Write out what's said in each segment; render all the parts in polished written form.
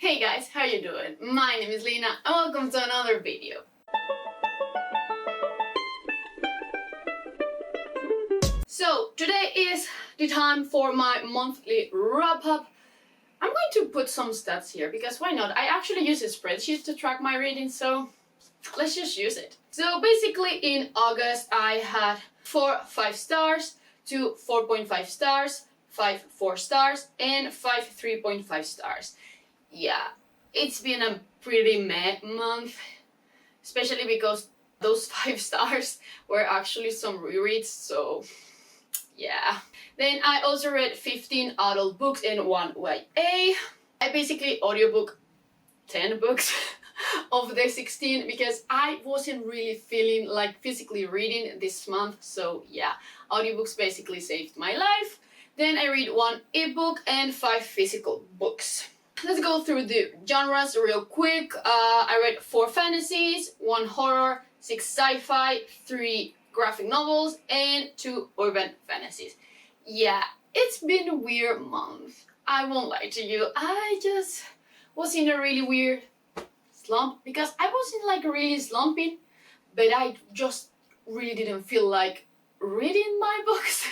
Hey guys, how you doing? My name is Lena and welcome to another video. So today is the time for my monthly wrap-up. I'm going to put some stats here because why not? I actually use a spreadsheet to track my reading, so let's just use it. So basically in August I had 4 5 stars, 2 4.5 stars, 5 4 stars, and 5 3.5 stars. Yeah, it's been a pretty meh month, especially because those 5 stars were actually some rereads, so yeah. Then I also read 15 adult books and 1 YA. I basically audiobook 10 books of the 16 because I wasn't really feeling like physically reading this month, so yeah, audiobooks basically saved my life. Then I read 1 ebook and 5 physical books. Let's go through the genres real quick. I read 4 fantasies, 1 horror, 6 sci-fi, 3 graphic novels, and 2 urban fantasies. Yeah, it's been a weird month. I won't lie to you. I just was in a really weird slump because I wasn't like really slumping, but I just really didn't feel like reading my books.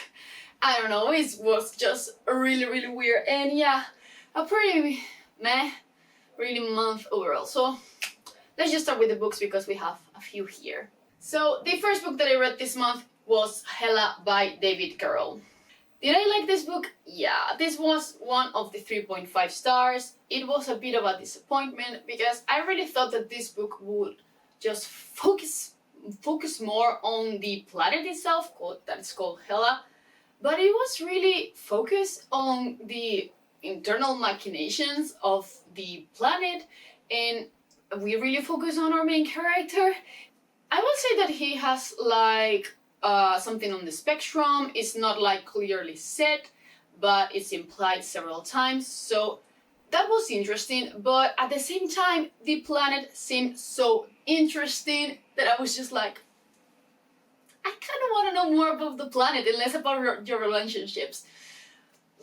I don't know, it was just really weird, and yeah, a pretty meh reading month overall. So let's just start with the books because we have a few here. So the first book that I read this month was Hella by David Carroll. Did I like this book? Yeah, this was 1 of the 3.5 stars. It was a bit of a disappointment because I really thought that this book would just focus more on the planet itself, that is called Hella, but it was really focused on the internal machinations of the planet, and we really focus on our main character. I will say that he has like something on the spectrum. It's not like clearly said, but it's implied several times, so that was interesting. But at the same time, the planet seemed so interesting that I was just like, I kind of want to know more about the planet and less about your relationships.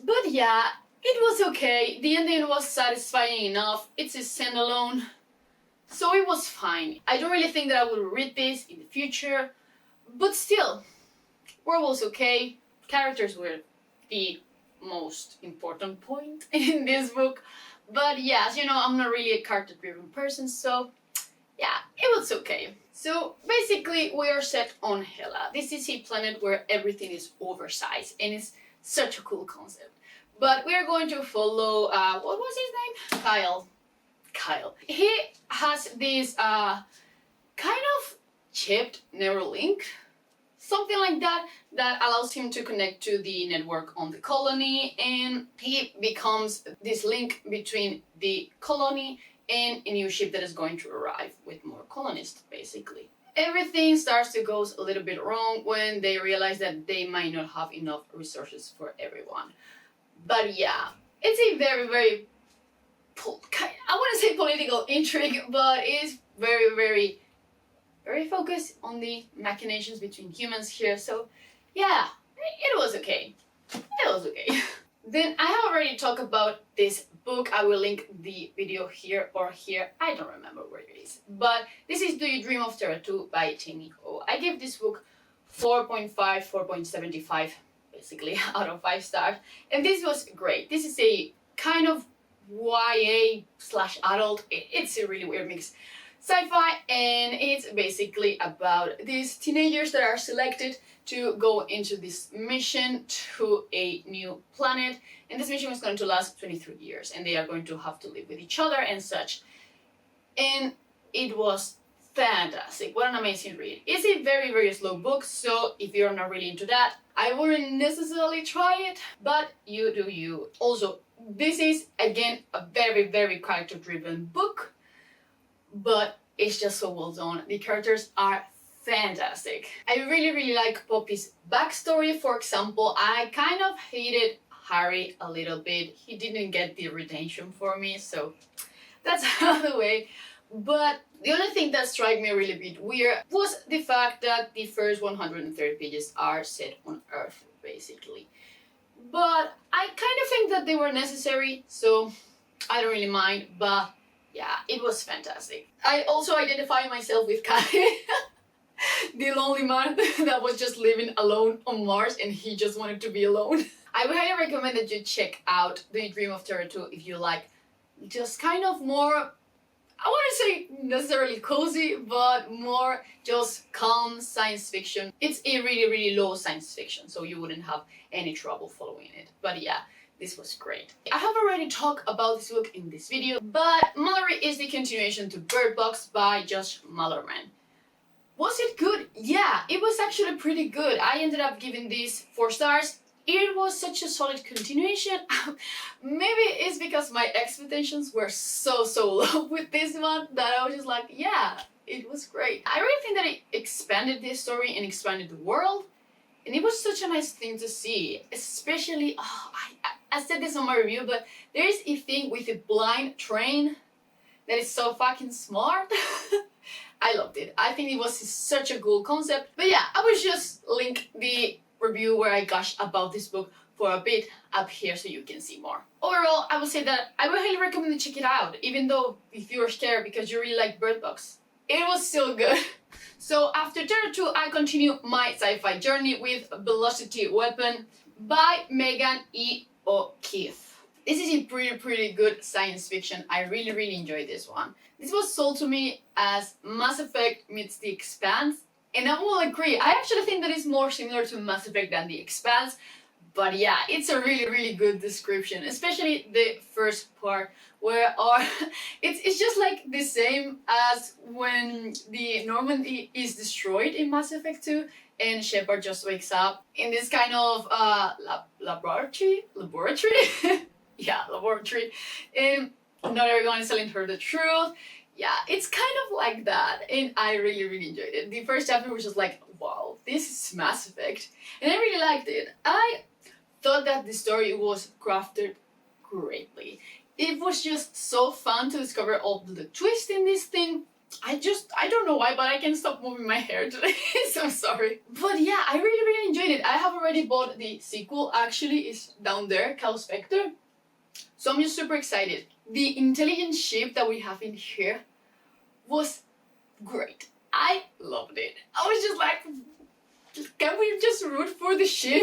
But yeah, it was okay. The ending was satisfying enough. It's a standalone, so it was fine. I don't really think that I will read this in the future, but still, world was okay. Characters were the most important point in this book. But yeah, as you know, I'm not really a character-driven person, so yeah, it was okay. So basically, we are set on Hela. This is a planet where everything is oversized, and it's such a cool concept. But we are going to follow, what was his name? Kyle. He has this kind of chipped Neuralink, something like that, that allows him to connect to the network on the colony, and he becomes this link between the colony and a new ship that is going to arrive with more colonists, basically. Everything starts to go a little bit wrong when they realize that they might not have enough resources for everyone. But yeah, it's a very I wouldn't say political intrigue, but it's very focused on the machinations between humans here. So yeah, it was okay. Then I have already talked about this book. I will link the video here or here. I don't remember where it is. But this is Do You Dream of Terra-Two by Timmy O. I gave this book 4.5, 4.75 basically out of 5 stars. And this was great. This is a kind of YA/adult. It's a really weird mix. Sci-fi, and it's basically about these teenagers that are selected to go into this mission to a new planet, and this mission is going to last 23 years, and they are going to have to live with each other and such. And it was fantastic. What an amazing read. It's a very slow book, so if you're not really into that, I wouldn't necessarily try it, but you do you. Also, this is again a very character-driven book, but it's just so well done. The characters are fantastic. I really like Poppy's backstory. For example, I kind of hated Harry a little bit. He didn't get the redemption for me, so that's out of the way. But the only thing that struck me really bit weird was the fact that the first 130 pages are set on Earth, basically. But I kind of think that they were necessary, so I don't really mind, but yeah, it was fantastic. I also identify myself with Kai, the lonely man that was just living alone on Mars and he just wanted to be alone. I would highly recommend that you check out the You Dream of Terra-Two if you like just kind of more, I wouldn't say necessarily cozy, but more just calm science fiction. It's a really, really low science fiction, so you wouldn't have any trouble following it. But yeah, this was great. I have already talked about this book in this video, but Malorie is the continuation to Bird Box by Josh Malerman. Was it good? Yeah, it was actually pretty good. I ended up giving this 4 stars. It was such a solid continuation. Maybe it's because my expectations were so low with this one that I was just like, yeah, it was great. I really think that it expanded this story and expanded the world. And it was such a nice thing to see, especially, I said this on my review, but there is a thing with a blind train that is so fucking smart. I loved it. I think it was such a cool concept. But yeah, I will just link the review where I gush about this book for a bit up here so you can see more. Overall, I would say that I would highly recommend you check it out, even though if you're scared because you really like Bird Box, it was still good. So after Terra-Two, I continue my sci-fi journey with Velocity Weapon by Megan E. O'Keefe. This is a pretty good science fiction. I really enjoyed this one. This was sold to me as Mass Effect meets The Expanse, and I will agree. I actually think that it's more similar to Mass Effect than The Expanse, but yeah, it's a really good description, especially the first part where it's just like the same as when the Normandy is destroyed in Mass Effect 2 and Shepard just wakes up in this kind of laboratory. Yeah, laboratory, and not everyone is telling her the truth. Yeah, it's kind of like that, and I really enjoyed it. The first chapter was just like, wow, this is Mass Effect, and I really liked it. I thought that the story was crafted greatly. It was just so fun to discover all the twists in this thing. I don't know why, but I can't stop moving my hair today, so sorry. But yeah, I really enjoyed it. I have already bought the sequel, actually, it's down there, Chaos Spectre. So I'm just super excited. The intelligent ship that we have in here was great. I loved it. I was just like, can we just root for the ship?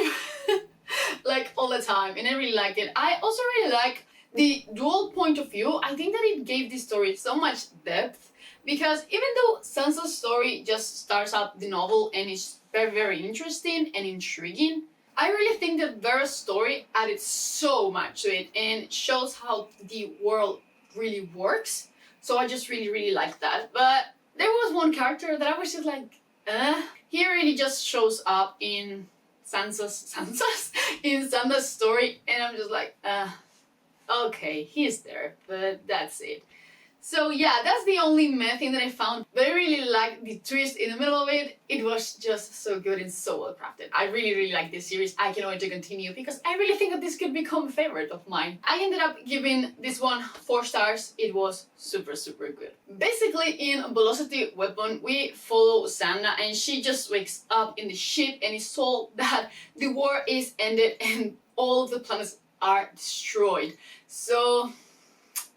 Like all the time, and I really like it. I also really like the dual point of view. I think that it gave this story so much depth, because even though Sansa's story just starts out the novel and is very interesting and intriguing, I really think that Vera's story added so much to it and shows how the world really works. So I just really like that. But there was one character that I was just like, he really just shows up in Sansa's story, and I'm just like, okay, he's there, but that's it. So yeah, that's the only meh thing that I found, but I really liked the twist in the middle of it. It was just so good and so well crafted. I really like this series. I can't wait to continue because I really think that this could become a favorite of mine. I ended up giving this one 4 stars. It was super good. Basically, in Velocity Weapon, we follow Sanna, and she just wakes up in the ship and is told that the war is ended and all of the planets are destroyed. So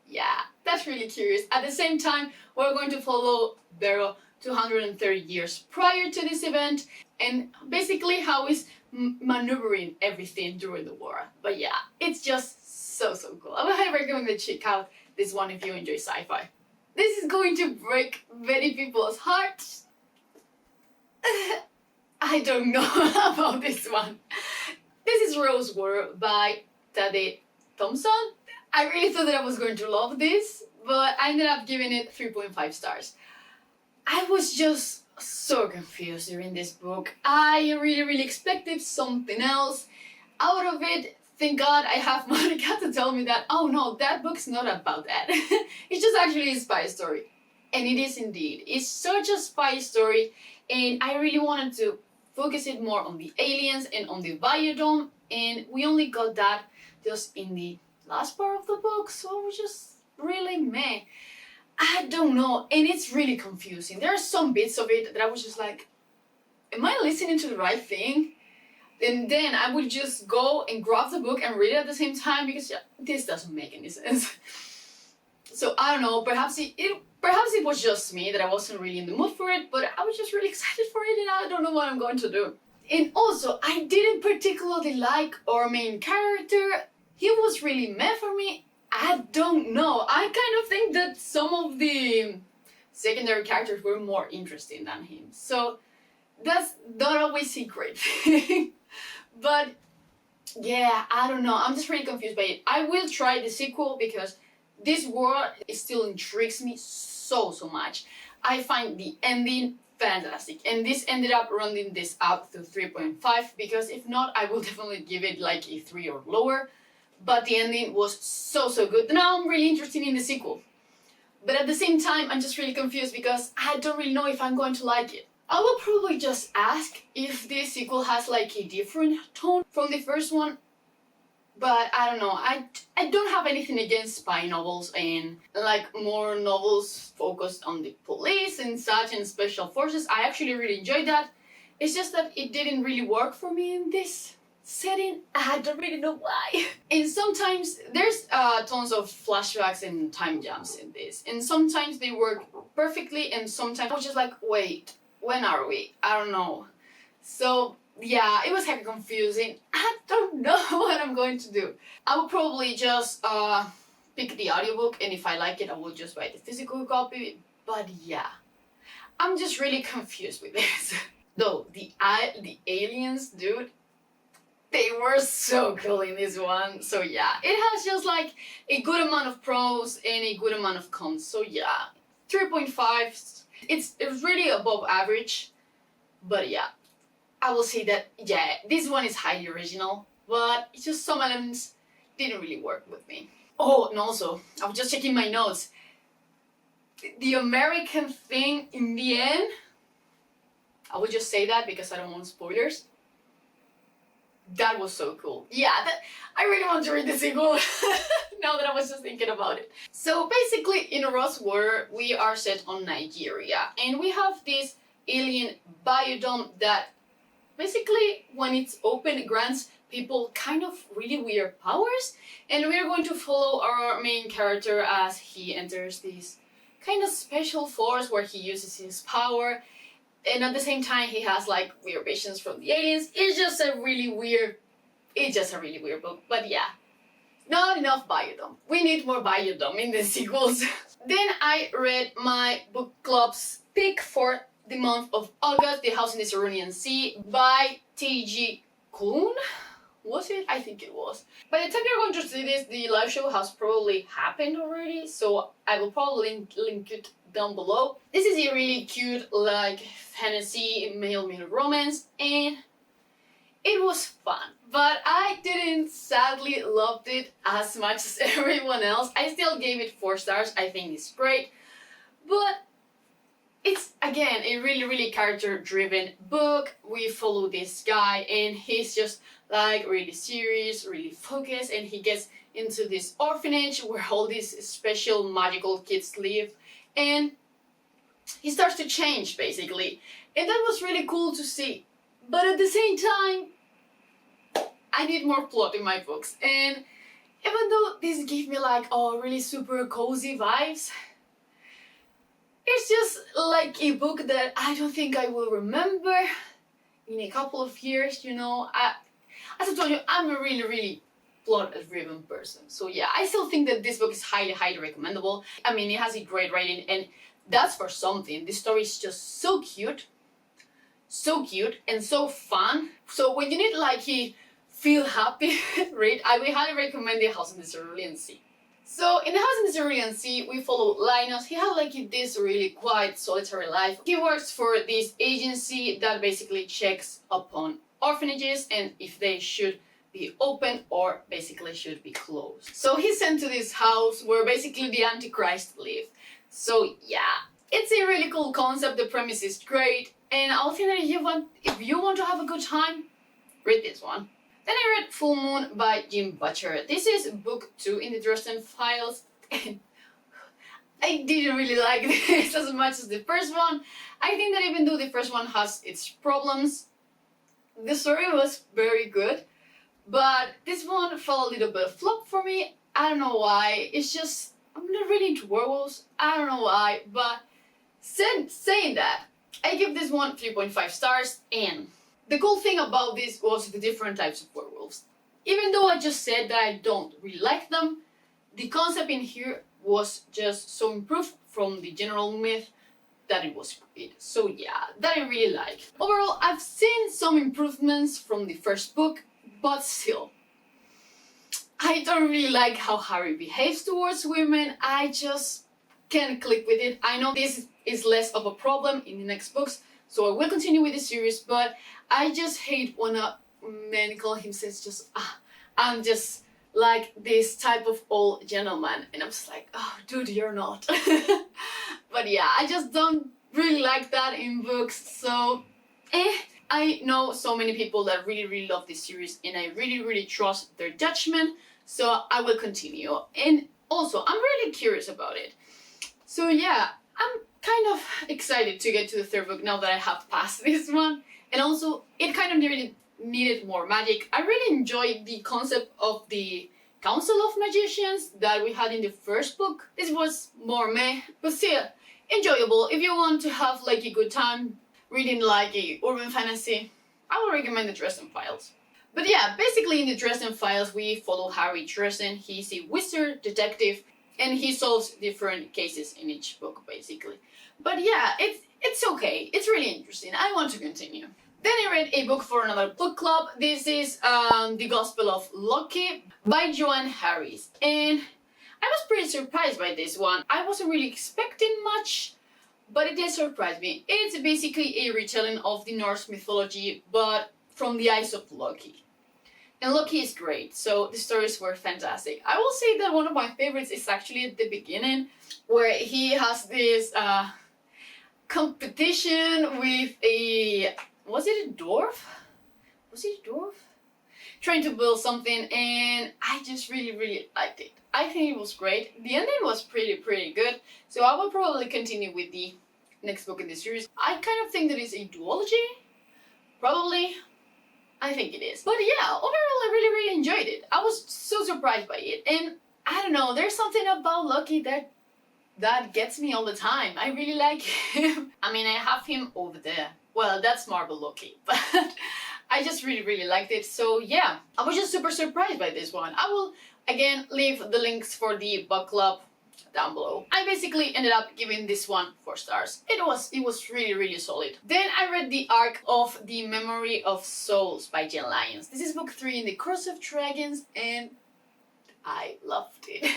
yeah, that's really curious. At the same time, we're going to follow Vero 230 years prior to this event, and basically how he's maneuvering everything during the war. But yeah, it's just so cool. I would highly recommend that you check out this one if you enjoy sci-fi. This is going to break many people's hearts. I don't know about this one. This is Rosewater by Tade Thompson. I really thought that I was going to love this, but I ended up giving it 3.5 stars. I was just so confused during this book. I really expected something else out of it. Thank God I have Monica to tell me that, oh no, that book's not about that. It's just actually a spy story. And it is indeed. It's such a spy story, and I really wanted to focus it more on the aliens and on the biodome, and we only got that just in the last part of the book, so it was just really meh. I don't know, and it's really confusing. There are some bits of it that I was just like, am I listening to the right thing? And then I would just go and grab the book and read it at the same time because yeah, this doesn't make any sense. So I don't know, perhaps it was just me that I wasn't really in the mood for it, but I was just really excited for it and I don't know what I'm going to do. And also, I didn't particularly like our main character. He was really meh for me. I don't know. I kind of think that some of the secondary characters were more interesting than him. So that's not always a great thing. But yeah, I don't know. I'm just really confused by it. I will try the sequel because this world still intrigues me so much. I find the ending fantastic, and this ended up rounding this up to 3.5 because if not, I will definitely give it like a 3 or lower. But the ending was so good. Now I'm really interested in the sequel. But at the same time, I'm just really confused because I don't really know if I'm going to like it. I will probably just ask if this sequel has like a different tone from the first one. But I don't know, I don't have anything against spy novels and like more novels focused on the police and such and special forces. I actually really enjoyed that. It's just that it didn't really work for me in this setting. I don't really know why. And sometimes there's tons of flashbacks and time jumps in this. And sometimes they work perfectly and sometimes I was just like, wait, when are we? I don't know. So yeah, it was kind of confusing. I don't know what I'm going to do. I will probably just pick the audiobook and if I like it, I will just buy the physical copy. But yeah, I'm just really confused with this. Though, the aliens, dude, they were so cool in this one. So yeah, it has just like a good amount of pros and a good amount of cons. So yeah, 3.5. It's really above average. But yeah, I will say that, yeah, this one is highly original, but it's just some elements didn't really work with me. Oh, and also, I was just checking my notes. The American thing in the end, I will just say that because I don't want spoilers. That was so cool. Yeah, I really want to read the sequel now that I was just thinking about it. So basically, in Rosewater, we are set on Nigeria, and we have this alien biodome that basically, when it's open, it grants people kind of really weird powers, and we're going to follow our main character as he enters this kind of special force where he uses his power, and at the same time he has like weird visions from the aliens. It's just a really weird book, but yeah, not enough biodome. We need more biodome in the sequels. Then I read my book club's pick for the month of August, The House in the Cerulean Sea by T.G. Kuhn. Was it? I think it was. By the time you're going to see this, the live show has probably happened already, so I will probably link it down below. This is a really cute, like, fantasy male romance, and it was fun. But I didn't sadly loved it as much as everyone else. I still gave it 4 stars. I think it's great, but it's, again, a really character-driven book. We follow this guy and he's just like really serious, really focused, and he gets into this orphanage where all these special magical kids live, and he starts to change basically. And that was really cool to see. But at the same time, I need more plot in my books. And even though this gave me like, oh, really super cozy vibes, it's just like a book that I don't think I will remember in a couple of years, you know. As I told you, I'm a really plot-driven person. So yeah, I still think that this book is highly recommendable. I mean, it has a great rating, and that's for something. This story is just so cute and so fun. So when you need like a feel happy read, I will highly recommend The House in the Cerulean Sea. So in The House in the Cerulean Sea, we follow Linus. He has like this really quiet, solitary life. He works for this agency that basically checks upon orphanages and if they should be open or basically should be closed. So he's sent to this house where basically the Antichrist live. So yeah, it's a really cool concept. The premise is great, and I'll think that if you want to have a good time, read this one. Then I read Full Moon by Jim Butcher. This is book 2 in the Dresden Files. I didn't really like this as much as the first one. I think that even though the first one has its problems, the story was very good. But this one fell a little bit flop for me. I don't know why. It's just, I'm not really into werewolves. I don't know why, but saying that, I give this one 3.5 stars, and the cool thing about this was the different types of werewolves. Even though I just said that I don't really like them, the concept in here was just so improved from the general myth that it was great. So yeah, that I really like. Overall, I've seen some improvements from the first book, but still, I don't really like how Harry behaves towards women. I just can't click with it. I know this is less of a problem in the next books, so I will continue with the series, but I just hate when a man call himself just, I'm just like this type of old gentleman, and I'm just like, oh dude, you're not. But yeah, I just don't really like that in books, so I know so many people that really love this series, and I really trust their judgment, so I will continue. And also, I'm really curious about it. So yeah, I'm kind of excited to get to the third book now that I have passed this one. And also, it kind of needed more magic. I really enjoyed the concept of the Council of Magicians that we had in the first book. This was more meh, but still enjoyable. If you want to have like a good time reading like a urban fantasy, I would recommend the Dresden Files. But yeah, basically in the Dresden Files we follow Harry Dresden. He's a wizard detective, and he solves different cases in each book, basically. But yeah, it's okay. It's really interesting. I want to continue. Then I read a book for another book club. This is The Gospel of Loki by Joanne Harris. And I was pretty surprised by this one. I wasn't really expecting much, but it did surprise me. It's basically a retelling of the Norse mythology, but from the eyes of Loki. And Loki is great, so the stories were fantastic. I will say that one of my favorites is actually at the beginning, where he has this competition with a... was it a dwarf? Was it a dwarf? Trying to build something, and I just really liked it. I think it was great. The ending was pretty good, so I will probably continue with the next book in the series. I kind of think that it's a duology, probably. I think it is. But yeah, overall I really enjoyed it. I was so surprised by it, and I don't know, there's something about Loki that gets me all the time. I really like him. I mean, I have him over there. Well, that's Marvel Loki, but I just really liked it. So yeah, I was just super surprised by this one. I will again leave the links for the book club down below. I basically ended up giving this one 4 stars. It was really solid. Then I read the arc of The Memory of Souls by Jen Lyons. This is book 3 in the Curse of Dragons, and I loved it.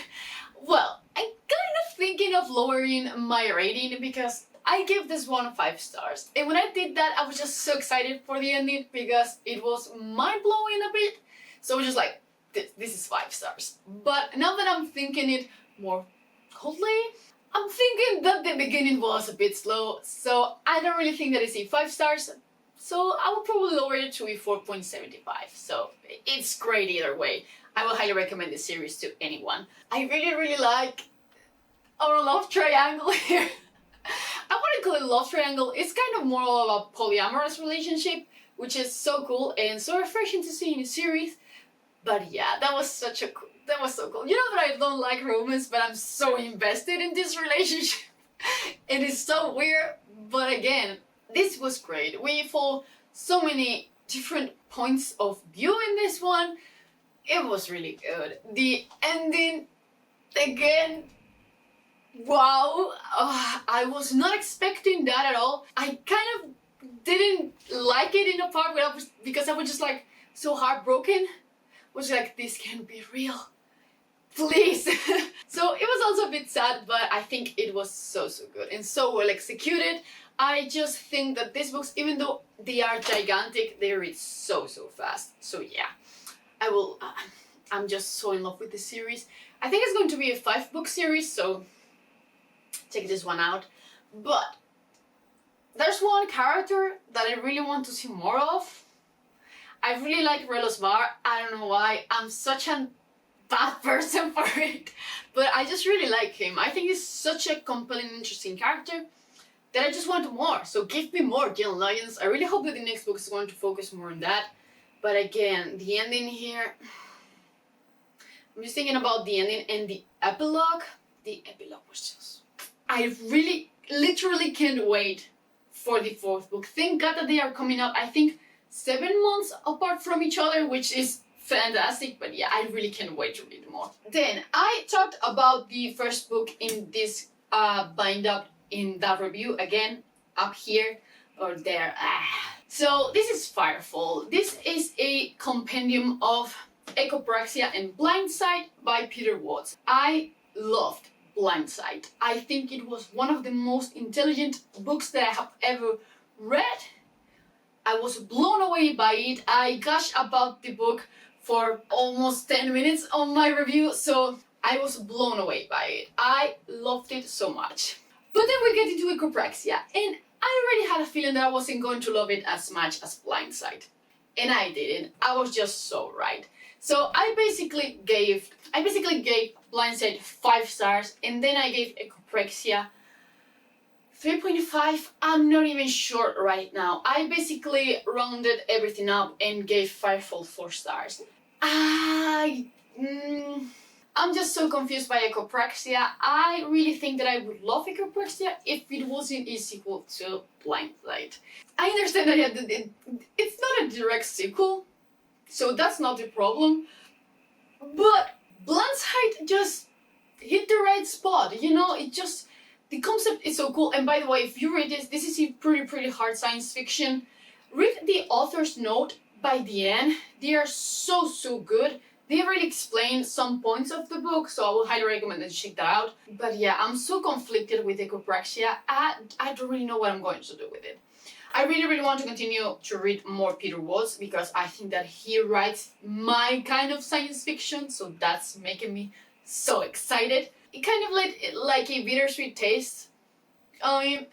Well, I'm kind of thinking of lowering my rating because I gave this one 5 stars. And when I did that, I was just so excited for the ending because it was mind-blowing a bit. So I was just like, this is 5 stars. But now that I'm thinking it more coldly, I'm thinking that the beginning was a bit slow, so I don't really think that it's a 5 stars, so I will probably lower it to a 4.75, so it's great either way. I will highly recommend this series to anyone. I really like our love triangle here. I wouldn't call it love triangle, it's kind of more of a polyamorous relationship, which is so cool and so refreshing to see in a series. But yeah, that was so cool. You know that I don't like romance, but I'm so invested in this relationship. It is so weird, but again, this was great. We follow so many different points of view in this one. It was really good. The ending, again, wow. I was not expecting that at all. I kind of didn't like it in a part where because I was just like so heartbroken. Was like, this can't be real. Please. So it was also a bit sad, but I think it was so good and so well executed. I just think that these books, even though they are gigantic, they read so fast. So yeah, I'm just so in love with this series. I think it's going to be a 5-book series, so check this one out. But there's one character that I really want to see more of. I really like Rosewater. I don't know why. I'm such a bad person for it. But I just really like him. I think he's such a compelling, interesting character that I just want more. So give me more, Jen Lyons. I really hope that the next book is going to focus more on that. But again, the ending here... I'm just thinking about the ending and the epilogue. the epilogue was just... I really, literally can't wait for the 4th book. Thank God that they are coming out, I think, 7 months apart from each other, which is fantastic. But yeah, I really can't wait to read more. Then I talked about the 1st book in this bind up in that review, again, up here or there. So this is Firefall. This is a compendium of Echopraxia and Blindside by Peter Watts. I loved Blindside. I think it was one of the most intelligent books that I have ever read. I was blown away by it. I gushed about the book for almost 10 minutes on my review, so I was blown away by it. I loved it so much. But then we get into Echopraxia, and I already had a feeling that I wasn't going to love it as much as Blindside. And I didn't. I was just so right. So I basically gave Blindside 5 stars, and then I gave Echopraxia 3.5. I'm not even sure right now. I basically rounded everything up and gave Firefall 4 stars. I'm just so confused by Echopraxia. I really think that I would love Echopraxia if it wasn't a sequel to Blindside. I understand that it's not a direct sequel, so that's not the problem. But Blindside just hit the right spot, you know? The concept is so cool. And by the way, if you read this is a pretty hard science fiction. Read the author's note by the end. They are so good. They really explain some points of the book, so I would highly recommend that you check that out. But yeah, I'm so conflicted with Echopraxia. I don't really know what I'm going to do with it. I really want to continue to read more Peter Watts because I think that he writes my kind of science fiction, so that's making me so excited. It kind of like a bittersweet taste. I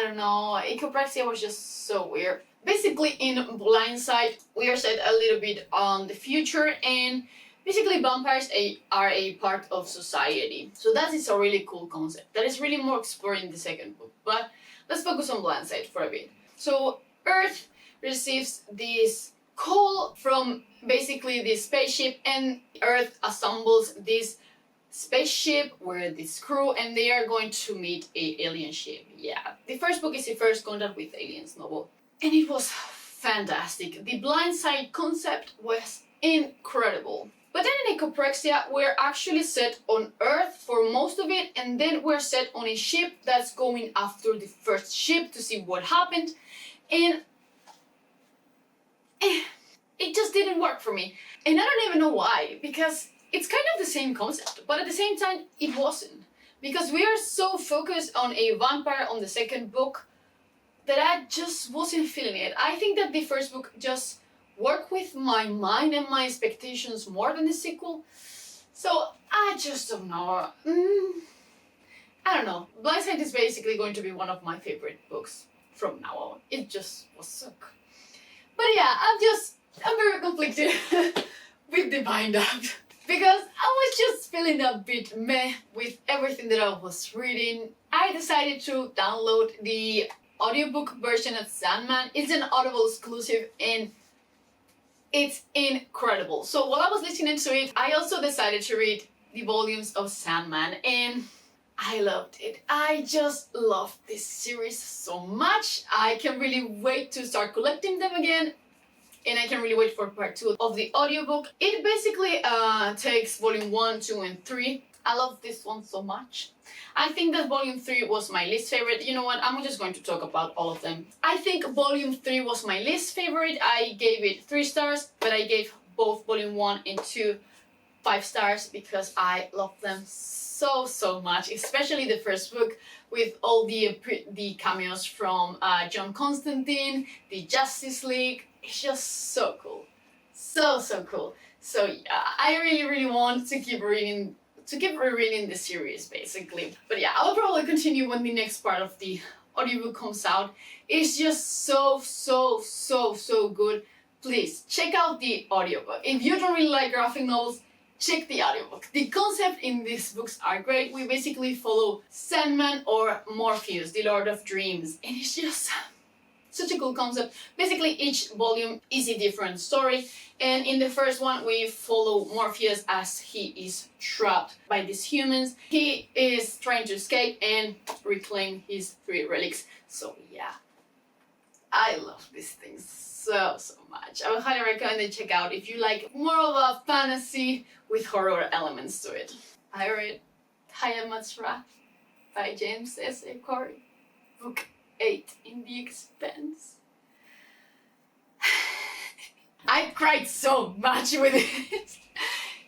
don't know. Echopraxia was just so weird. Basically, in Blindside, we are set a little bit on the future, and basically vampires are a part of society. So that is a really cool concept. That is really more explored in the 2nd book. But let's focus on Blindside for a bit. So Earth receives this call from basically this spaceship, and Earth assembles this spaceship with this crew, and they are going to meet a alien ship. Yeah, the 1st book is the first contact with aliens novel. And it was fantastic. The Blindside concept was incredible. But then in Echopraxia, we're actually set on Earth for most of it, and then we're set on a ship that's going after the first ship to see what happened. And it just didn't work for me. And I don't even know why, because it's kind of the same concept, but at the same time, it wasn't. Because we are so focused on a vampire on the 2nd book that I just wasn't feeling it. I think that the 1st book just worked with my mind and my expectations more than the sequel. So I just don't know. I don't know. Blindside is basically going to be one of my favorite books from now on. It just was so good. But yeah, I'm very conflicted with the bind up. Because I was just feeling a bit meh with everything that I was reading. I decided to download the audiobook version of Sandman. It's an Audible exclusive and it's incredible. So while I was listening to it, I also decided to read the volumes of Sandman, and I loved it. I just love this series so much. I can really wait to start collecting them again, and I can really wait for part 2 of the audiobook. It basically takes volume 1, 2, and 3. I love this one so much. I think that volume 3 was my least favorite. You know what? I'm just going to talk about all of them. I think volume 3 was my least favorite. I gave it 3 stars, but I gave both volume 1 and 2 5 stars because I love them so much. Especially the 1st book with all the cameos from John Constantine, the Justice League. It's just so cool. So cool. So yeah, I really want to keep rereading the series basically. But yeah, I'll probably continue when the next part of the audiobook comes out. It's just so good. Please check out the audiobook. If you don't really like graphic novels, check the audiobook. The concept in these books are great. We basically follow Sandman or Morpheus, the Lord of Dreams, and it's just such a cool concept. Basically, each volume is a different story, and in the first one we follow Morpheus as he is trapped by these humans. He is trying to escape and reclaim his 3 relics. So yeah, I love these things so much. I would highly recommend you check out if you like more of a fantasy with horror elements to it. I read Tiamat's Wrath by James S. A. Corey, book 8 in The Expanse. I cried so much with it.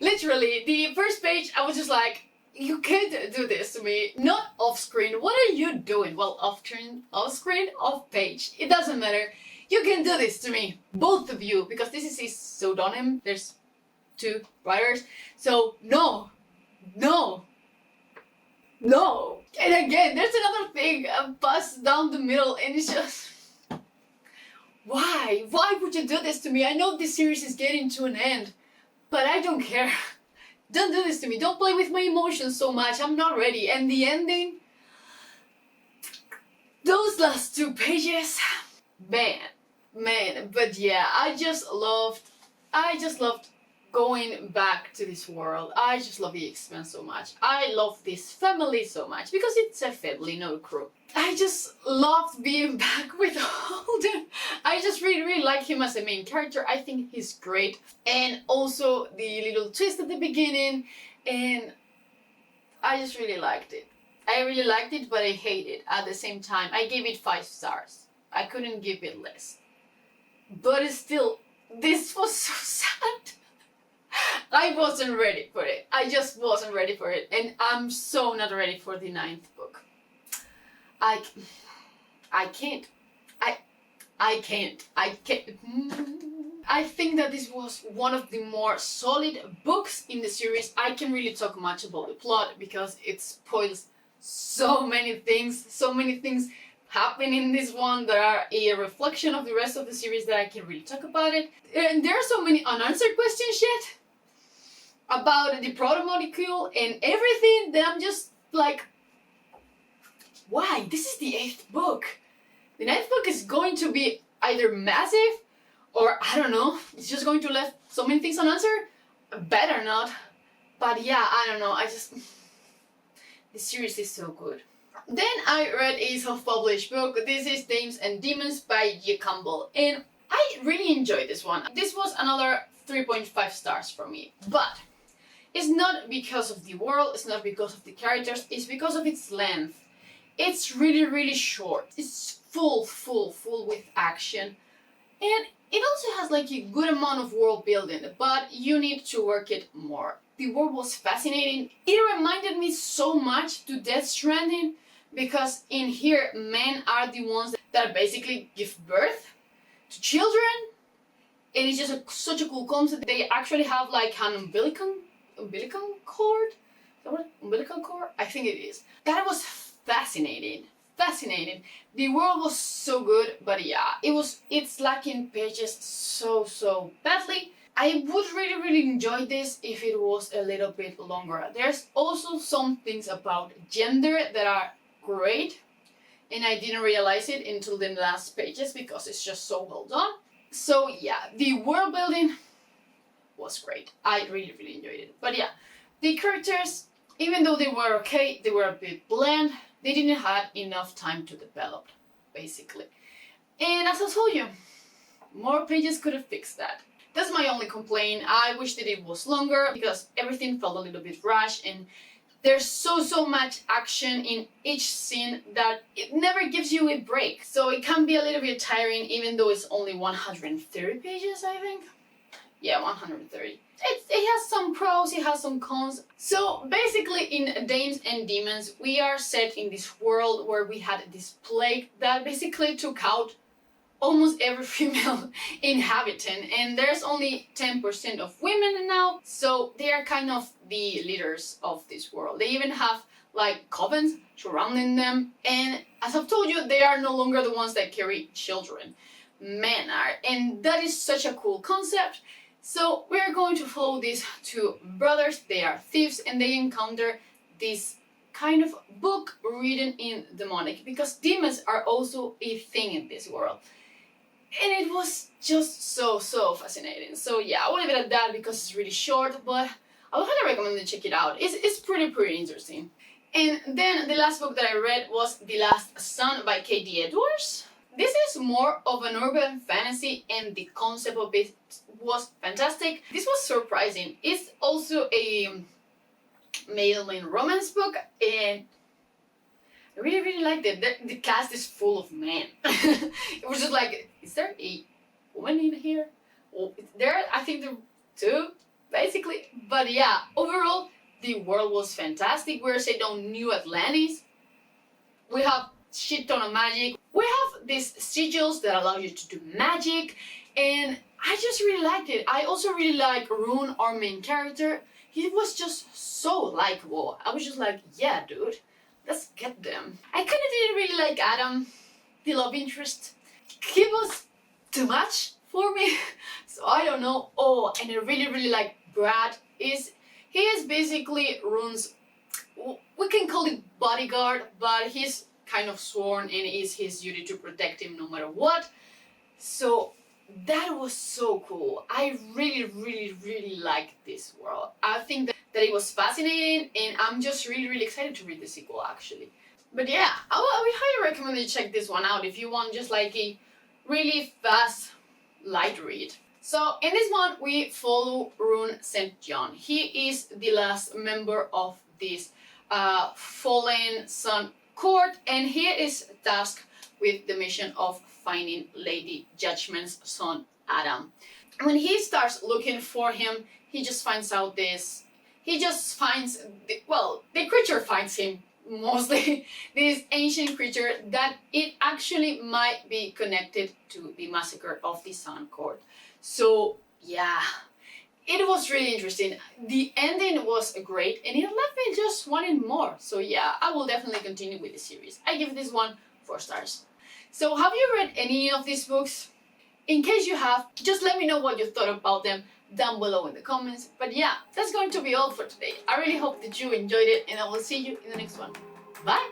Literally, the first page I was just like, you can't do this to me. Not off screen. What are you doing? Well, off screen, off page. It doesn't matter. You can do this to me. Both of you. Because this is his pseudonym. There's 2 writers. So, no. No. No. And again, there's another thing. A bus down the middle. And it's just... Why? Why would you do this to me? I know this series is getting to an end. But I don't care. Don't do this to me. Don't play with my emotions so much. I'm not ready. And the ending... Those last 2 pages... Man. But yeah, I just loved going back to this world. I just love the XMen so much. I love this family so much. Because it's a family, no crew. I just loved being back with Holden. I just really like him as a main character. I think he's great. And also the little twist at the beginning. And I just really liked it. I really liked it, but I hate it at the same time. I gave it 5 stars. I couldn't give it less. But still, this was so sad. I wasn't ready for it. I just wasn't ready for it. And I'm so not ready for the 9th book. I can't. I think that this was one of the more solid books in the series. I can't really talk much about the plot because it spoils so many things happen in this one that are a reflection of the rest of the series that I can really talk about it. And there are so many unanswered questions yet about the proto-molecule and everything that I'm just like, why? This is the 8th book. The 9th book is going to be either massive or I don't know, it's just going to leave so many things unanswered. Better not. But yeah, I don't know, the series is so good. Then I read a self-published book. This is Dames and Demons by G. Campbell. And I really enjoyed this one. This was another 3.5 stars for me. But it's not because of the world, it's not because of the characters, it's because of its length. It's really short. It's full with action. And it also has like a good amount of world building, but you need to work it more. The world was fascinating. It reminded me so much to Death Stranding because in here men are the ones that basically give birth to children. And it's just such a cool concept. They actually have like an umbilical cord? Is that what? Umbilical cord? I think it is. That was fascinating. The world was so good, but yeah, it's lacking pages so badly. I would really enjoy this if it was a little bit longer. There's also some things about gender that are great, and I didn't realize it until the last pages because it's just so well done. So yeah, the world building was great. I really enjoyed it. But yeah, the characters, even though they were okay, they were a bit bland. They didn't have enough time to develop, basically. And as I told you, more pages could have fixed that. That's my only complaint. I wish that it was longer because everything felt a little bit rushed and there's so much action in each scene that it never gives you a break. So it can be a little bit tiring even though it's only 130 pages, I think. Yeah, 130. It has some pros, it has some cons. So basically in Dames and Demons, we are set in this world where we had this plague that basically took out almost every female inhabitant, and there's only 10% of women now, so they are kind of the leaders of this world. They even have like covens surrounding them, and as I've told you, they are no longer the ones that carry children. Men are, and that is such a cool concept. So we're going to follow these 2 brothers. They are thieves and they encounter this kind of book written in demonic because demons are also a thing in this world. And it was just so fascinating. So yeah, I will leave it at that because it's really short, but I would highly recommend you check it out. It's pretty interesting. And then the last book that I read was The Last Sun by Katie Edwards. This is more of an urban fantasy and the concept of it was fantastic. This was surprising. It's also a male-main romance book and I really liked it. The cast is full of men. It was just like, is there a woman in here? Well, I think there are two, basically. But yeah, overall, the world was fantastic. We're set on New Atlantis. We have shit ton of magic. We have these sigils that allow you to do magic, and I just really liked it. I also really like Rune, our main character. He was just so likable. I was just like, yeah, dude, let's get them. I kind of didn't really like Adam, the love interest. He was too much for me, so I don't know. Oh, and I really like Brad. He is basically Rune's, we can call it bodyguard, but he's kind of sworn and it's his duty to protect him no matter what. So that was so cool. I really liked this world. I think that it was fascinating and I'm just really excited to read the sequel actually. But yeah, I would highly recommend you check this one out if you want just like a really fast, light read. So in this one we follow Rune St. John. He is the last member of this fallen sun court and he is tasked with the mission of finding Lady Judgment's son Adam. When he starts looking for him, he just finds out this. He just finds, the creature finds him mostly, this ancient creature that it actually might be connected to the massacre of the Sun Court. So yeah, it was really interesting. The ending was great and it left me just wanting more. So yeah, I will definitely continue with the series. I give this one 4 stars. So have you read any of these books? In case you have, just let me know what you thought about them down below in the comments. But yeah, that's going to be all for today. I really hope that you enjoyed it and I will see you in the next one. Bye!